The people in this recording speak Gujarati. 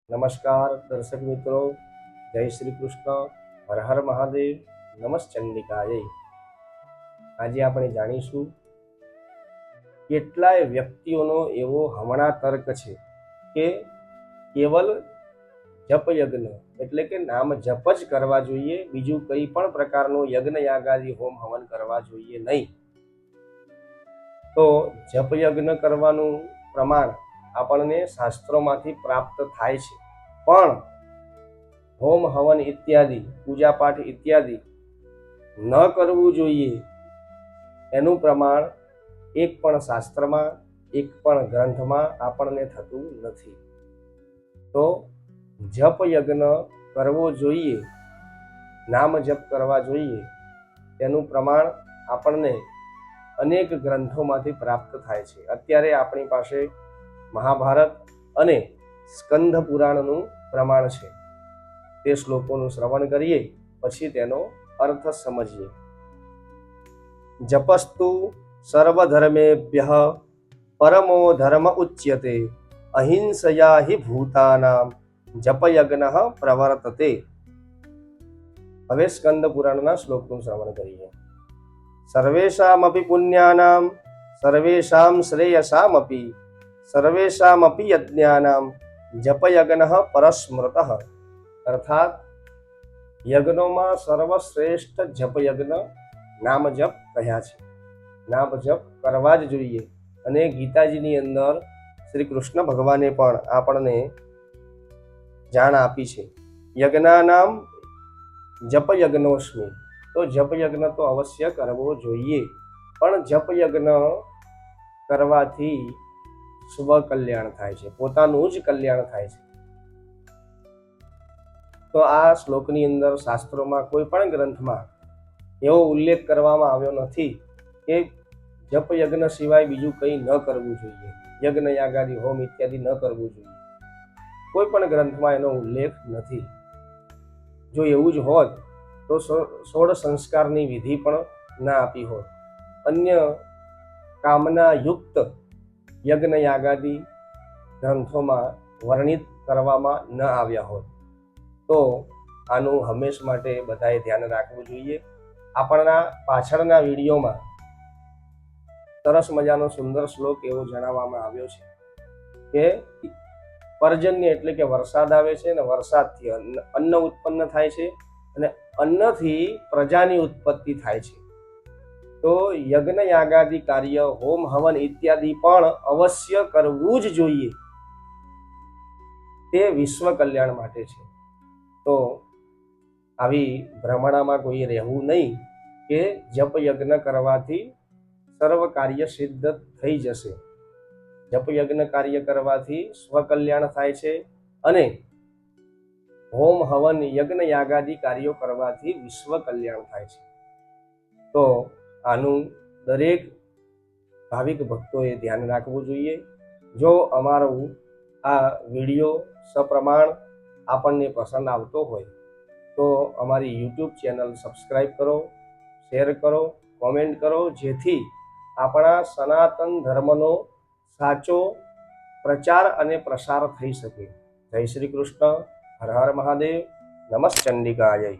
નમસ્કાર દર્શક મિત્રો, જય શ્રી કૃષ્ણ, હર હર મહાદેવ, નમસ્ ચંડિકાય. આજે આપણે જાણીશું કેટલાય વ્યક્તિઓનો એવો હમણાં તર્ક છે કે કેવલ જપ યજ્ઞ એટલે કે નામ જપ જ કરવા જોઈએ, બીજું કંઈ પણ પ્રકારનો યજ્ઞ યાગાદી હોમ હવન કરવા જોઈએ નહીં. તો જપ યજ્ઞ કરવાનું પ્રમાણ આપણને શાસ્ત્રોમાંથી પ્રાપ્ત થાય છે, પણ હોમ હવન ઇત્યાદિ પૂજા પાઠ ઇત્યાદિ ન કરવું જોઈએ એનું પ્રમાણ એક પણ શાસ્ત્રમાં એક પણ ગ્રંથમાં આપણને થતું નથી. તો જપ યજ્ઞ કરવો જોઈએ, નામ જપ કરવા જોઈએ, તેનું પ્રમાણ આપણને અનેક ગ્રંથોમાંથી પ્રાપ્ત થાય છે. અત્યારે આપણી પાસે મહાભારત અને સ્કંદ પુરાણનું પ્રમાણ છે. તે શ્લોકોનું શ્રવણ કરીએ પછી તેનો અર્થ સમજીએ. જપસ્તુ સર્વધર્મેભ્યઃ પરમો ધર્મ ઉચ્યતે, અહિંસયા હિ ભૂતાનાં જપયજ્ઞઃ પ્રવર્તતે. હવે સ્કંદ પુરાણના શ્લોકનું શ્રવણ કરીએ. સર્વેષામપી પુણ્યાનાં સર્વેષાં શ્રેયસામપી સર્વેષામપી યજ્ઞાનાં જપયજ્ઞઃ પરસ્મૃતઃ. અર્થાત યજ્ઞોમાં સર્વશ્રેષ્ઠ જપયજ્ઞ નામ જપ કહ્યા છે. નામ જપ કરવા જ જોઈએ. અને ગીતાજીની અંદર શ્રી કૃષ્ણ ભગવાને પણ આપણને જાણ આપી છે, યજ્ઞાનામ જપ યજ્ઞોસ્મિ. તો જપ યજ્ઞ તો અવશ્ય કરવો જોઈએ, પણ જપ યજ્ઞ કરવાથી સ્વ કલ્યાણ થાય છે, પોતાનું જ કલ્યાણ થાય છે. તો આ શ્લોકની અંદર શાસ્ત્રોમાં કોઈ પણ ગ્રંથમાં એવો ઉલ્લેખ કરવામાં આવ્યો નથી કે જપ યજ્ઞ સિવાય બીજું કંઈ ન કરવું જોઈએ, યજ્ઞ યાગાદી હોમ ઇત્યાદિ ન કરવું જોઈએ. કોઈ પણ ગ્રંથમાં એનો ઉલ્લેખ નથી. જો એવું જ હોત તો 16 સંસ્કારની વિધિ પણ ના આપી હોત, અન્ય કામના યુક્ત યજ્ઞ યાગાદી ગ્રંથોમાં વર્ણિત કરવામાં ન આવ્યા હોત. તો આનું હંમેશ માટે બધાએ ધ્યાન રાખવું જોઈએ. આપણા પાછળના વિડીયોમાં સરસ મજાનો સુંદર શ્લોક એવો જણાવવામાં આવ્યો છે કે પર્જન્ય એટલે કે વરસાદ આવે છે અને વરસાદથી અન્ન ઉત્પન્ન થાય છે અને અન્નથી પ્રજાની ઉત્પત્તિ થાય છે. તો યજ્ઞ યાગાદી કાર્ય હોમ હવન ઇત્યાદિ પણ અવશ્ય કરવું જ જોઈએ. તે વિશ્વ કલ્યાણ માટે છે. તો આવી ભ્રમણામાં કોઈ રહેવું નહીં કે જપ યજ્ઞ કરવાથી સર્વ કાર્ય સિદ્ધ થઈ જશે. જપ યજ્ઞ કાર્ય કરવાથી સ્વ કલ્યાણ થાય છે અને હોમ હવન યજ્ઞ યાગાદી કાર્યો કરવાથી વિશ્વ કલ્યાણ થાય છે. તો આનું દરેક ભાવિક ભક્તોએ ધ્યાન રાખવું જોઈએ. જો અમારું આ વિડીયો સપ્રમાણ આપણને પસંદ આવતો હોય તો અમારી યુટ્યુબ ચેનલ સબસ્ક્રાઈબ કરો, શેર કરો, કોમેન્ટ કરો, જેથી આપણા સનાતન ધર્મનો સાચો પ્રચાર અને પ્રસાર થઈ શકે. જય શ્રી કૃષ્ણ, હર હર મહાદેવ, નમસ્ ચંડિકાય.